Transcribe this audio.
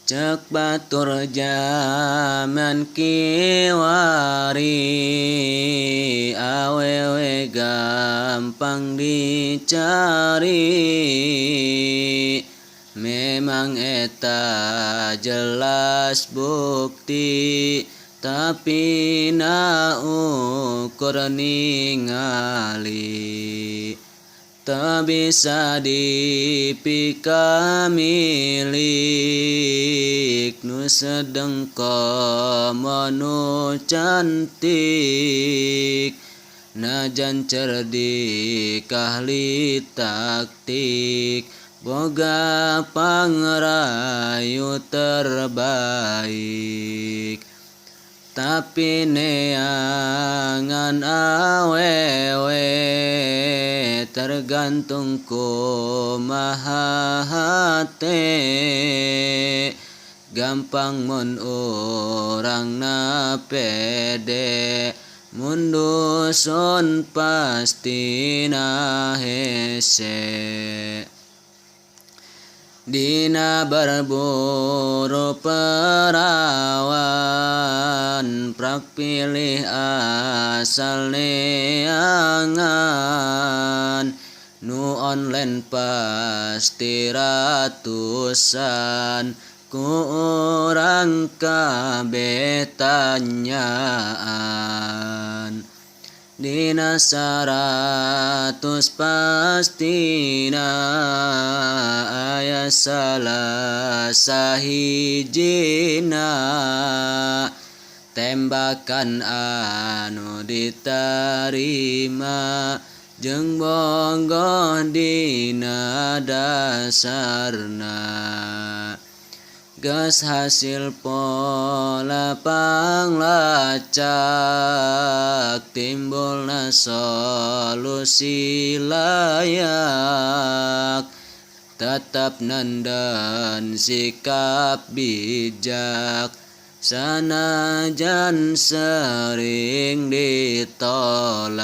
Cek batur zaman kiwari, awewe gampang dicari. Memang eta jelas bukti, tapi na ukur ningali. Tak bisa dipika milik, nu sedengko nu cantik, najan cerdik ahli taktik, boga pangrayu terbaik. Tapi neangan awewe tergantung kumaha hate, gampang mun urang na pede, mun dusun pasti na hese. Dina berburu perawan, prak pilih asal neangan, nu online pasti ratusan, ku urang kabeh tanyaan. Dina 100 pastina aya salah sahijina, tembakan anu ditarima jeung bogoh dina dasarna. Geus hasil pola panglacak, timbulna solusi layak, tetap nandan sikap bijak, sanajan sering ditolak.